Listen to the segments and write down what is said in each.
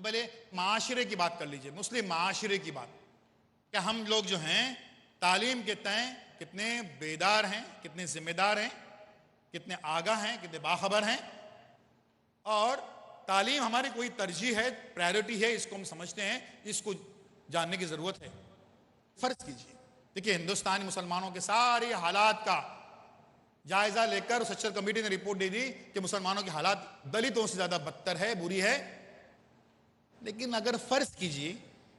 بھلے معاشرے کی بات کر لیجئے، مسلم معاشرے کی بات، کہ ہم لوگ جو ہیں تعلیم کے تئیں کتنے بیدار ہیں، کتنے ذمہ دار ہیں، کتنے آگاہ ہیں، کتنے باخبر ہیں، اور تعلیم ہماری کوئی ترجیح ہے، پرائیورٹی ہے، اس کو ہم سمجھتے ہیں، اس کو جاننے کی ضرورت ہے۔ فرض کیجئے، دیکھیے ہندوستانی مسلمانوں کے سارے حالات کا جائزہ لے کر سچر کمیٹی نے رپورٹ دے دی کہ مسلمانوں کی حالات دلتوں سے زیادہ بدتر ہے، بری ہے، لیکن اگر فرض کیجئے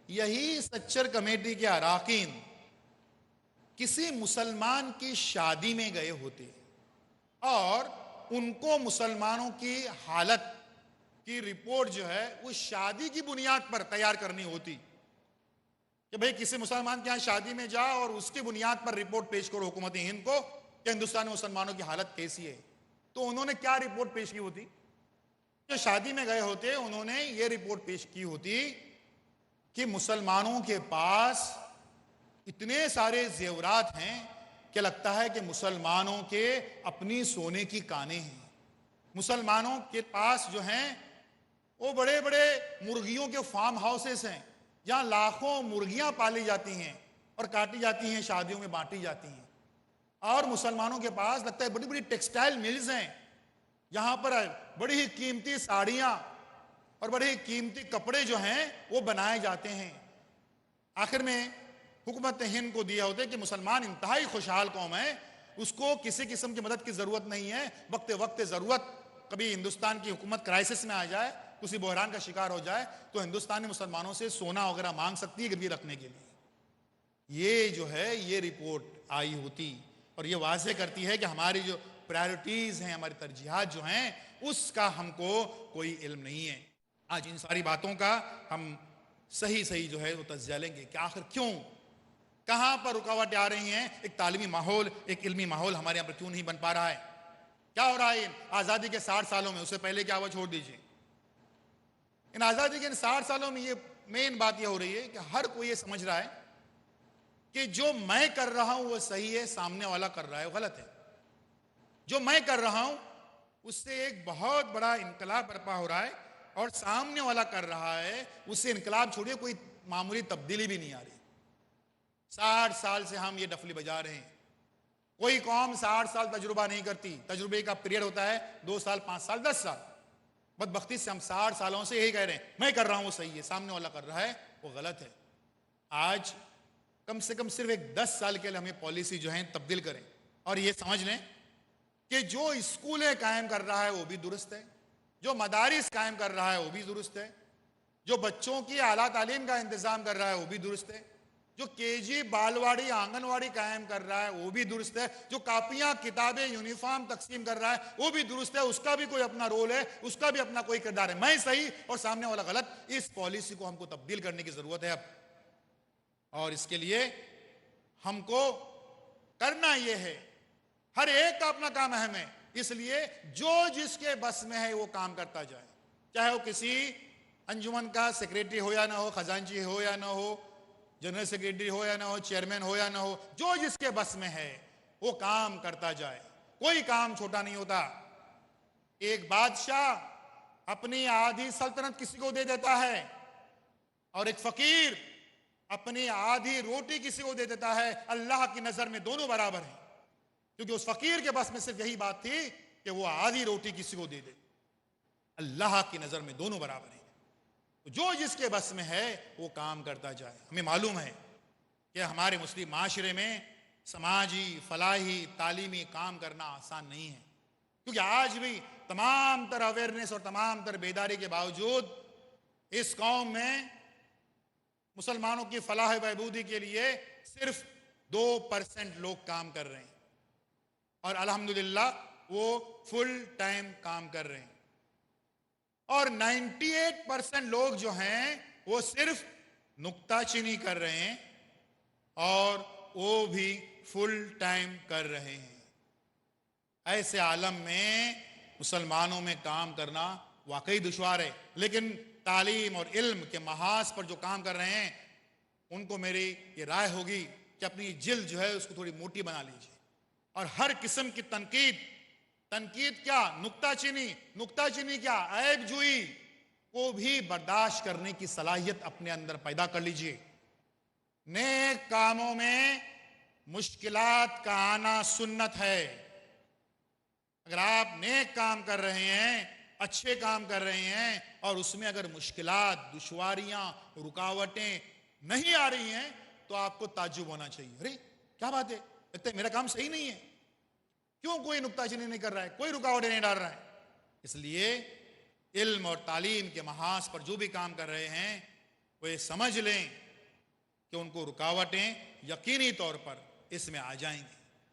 یہی سچر کمیٹی کے اراکین کسی مسلمان کی شادی میں گئے ہوتے اور ان کو مسلمانوں کی حالت کی رپورٹ جو ہے وہ شادی کی بنیاد پر تیار کرنی ہوتی کہ بھئی کسی مسلمان کے یہاں شادی میں جا اور اس کی بنیاد پر رپورٹ پیش کرو حکومت ہند کو کہ ہندوستانی مسلمانوں کی حالت کیسی ہے، تو انہوں نے کیا رپورٹ پیش کی ہوتی؟ جو شادی میں گئے ہوتے انہوں نے یہ رپورٹ پیش کی ہوتی کہ مسلمانوں کے پاس اتنے سارے زیورات ہیں کہ لگتا ہے کہ مسلمانوں کے اپنی سونے کی کانیں ہیں، مسلمانوں کے پاس جو ہیں وہ بڑے بڑے مرغیوں کے فارم ہاؤسز ہیں جہاں لاکھوں مرغیاں پالی جاتی ہیں اور کاٹی جاتی ہیں، شادیوں میں بانٹی جاتی ہیں، اور مسلمانوں کے پاس لگتا ہے بڑی بڑی ٹیکسٹائل ملز ہیں یہاں پر بڑی ہی قیمتی ساڑیاں اور بڑے ہی قیمتی کپڑے جو ہیں وہ بنائے جاتے ہیں۔ آخر میں حکومت ہند کو دیا ہوتا ہے کہ مسلمان انتہائی خوشحال قوم ہے، اس کو کسی قسم کی مدد کی ضرورت نہیں ہے، وقت ضرورت کبھی ہندوستان کی حکومت کرائسس میں آ جائے، کسی بحران کا شکار ہو جائے تو ہندوستانی مسلمانوں سے سونا وغیرہ مانگ سکتی ہے گروی رکھنے کے لیے۔ یہ جو ہے یہ رپورٹ آئی ہوتی اور یہ واضح کرتی ہے کہ ہماری جو پرائیورٹیز ہیں، ہماری ترجیحات جو ہیں اس کا ہم کو کوئی علم نہیں ہے۔ آج ان ساری باتوں کا ہم صحیح جو ہے وہ تجزیہ لیں گے کہ آخر کیوں، کہاں پر رکاوٹیں آ رہی ہیں، ایک تعلیمی ماحول، ایک علمی ماحول ہمارے یہاں پر کیوں نہیں بن پا رہا ہے، کیا ہو رہا ہے آزادی کے 60 سالوں میں، اس سے پہلے کیا ہوا چھوڑ دیجئے، ان آزادی کے 60 سالوں میں یہ مین بات یہ ہو رہی ہے کہ ہر کوئی یہ سمجھ رہا ہے کہ جو میں کر رہا ہوں وہ صحیح ہے، سامنے والا کر رہا ہے وہ غلط ہے، جو میں کر رہا ہوں اس سے ایک بہت بڑا انقلاب برپا ہو رہا ہے اور سامنے والا کر رہا ہے اس سے انقلاب چھوڑیے کوئی معمولی تبدیلی بھی نہیں آ رہی۔ 60 سال سے ہم یہ ڈفلی بجا رہے ہیں، کوئی قوم 60 سال تجربہ نہیں کرتی، تجربے کا پیریڈ ہوتا ہے 2 سال 5 سال 10 سال، بدبختی سے ہم 60 سالوں سے یہی کہہ رہے ہیں میں کر رہا ہوں وہ صحیح ہے، سامنے والا کر رہا ہے وہ غلط ہے۔ آج کم سے کم صرف ایک 10 سال کے لیے ہمیں پالیسی جو ہیں تبدیل کریں اور یہ سمجھ لیں کہ جو اسکولیں قائم کر رہا ہے وہ بھی درست ہے، جو مدارس قائم کر رہا ہے وہ بھی درست ہے، جو بچوں کی اعلیٰ تعلیم کا انتظام کر رہا ہے وہ بھی درست ہے، جو کے جی بالواڑی آنگن واڑی قائم کر رہا ہے وہ بھی درست ہے، جو کاپیاں کتابیں یونیفارم تقسیم کر رہا ہے وہ بھی درست ہے، اس کا بھی کوئی اپنا رول ہے، اس کا بھی اپنا کوئی کردار ہے، میں صحیح اور سامنے والا غلط، اس پالیسی کو ہم کو تبدیل کرنے کی ضرورت ہے اب، اور اس کے لیے ہم کو کرنا یہ ہے، ہر ایک کا اپنا کام اہم ہے، اس لیے جو جس کے بس میں ہے وہ کام کرتا جائے، چاہے وہ کسی انجمن کا سیکریٹری ہو یا نہ ہو، خزانچی ہو یا نہ ہو، جنرل سیکریٹری ہو یا نہ ہو، چیئرمین ہو یا نہ ہو، جو جس کے بس میں ہے وہ کام کرتا جائے، کوئی کام چھوٹا نہیں ہوتا۔ ایک بادشاہ اپنی آدھی سلطنت کسی کو دے دیتا ہے اور ایک فقیر اپنی آدھی روٹی کسی کو دے دیتا ہے، اللہ کی نظر میں دونوں برابر ہیں، کیونکہ اس فقیر کے بس میں صرف یہی بات تھی کہ وہ آدھی روٹی کسی کو دے دے، اللہ کی نظر میں دونوں برابر ہیں، جو جس کے بس میں ہے وہ کام کرتا جائے۔ ہمیں معلوم ہے کہ ہمارے مسلم معاشرے میں سماجی، فلاحی، تعلیمی کام کرنا آسان نہیں ہے، کیونکہ آج بھی تمام تر اویئرنیس اور تمام تر بیداری کے باوجود اس قوم میں مسلمانوں کی فلاح و بہبودی کے لیے صرف 2% لوگ کام کر رہے ہیں اور الحمدللہ وہ فل ٹائم کام کر رہے ہیں، اور 98% لوگ جو ہیں وہ صرف نکتہ چینی کر رہے ہیں اور وہ بھی فل ٹائم کر رہے ہیں۔ ایسے عالم میں مسلمانوں میں کام کرنا واقعی دشوار ہے، لیکن تعلیم اور علم کے محاذ پر جو کام کر رہے ہیں ان کو میری یہ رائے ہوگی کہ اپنی جلد جو ہے اس کو تھوڑی موٹی بنا لیجیے اور ہر قسم کی تنقید کیا، نکتہ چینی کیا، عیب جوئی، کو بھی برداشت کرنے کی صلاحیت اپنے اندر پیدا کر لیجئے۔ نیک کاموں میں مشکلات کا آنا سنت ہے۔ اگر آپ نیک کام کر رہے ہیں، اچھے کام کر رہے ہیں، اور اس میں اگر مشکلات، دشواریاں، رکاوٹیں نہیں آ رہی ہیں تو آپ کو تعجب ہونا چاہیے، ارے کیا بات ہے، لگتا ہے میرا کام صحیح نہیں ہے، کیوں کوئی نکتہ چینی نہیں کر رہا ہے، کوئی رکاوٹیں نہیں ڈال رہا ہے۔ اس لیے علم اور تعلیم کے محاذ پر جو بھی کام کر رہے ہیں وہ یہ سمجھ لیں کہ ان کو رکاوٹیں یقینی طور پر اس میں آ جائیں گی۔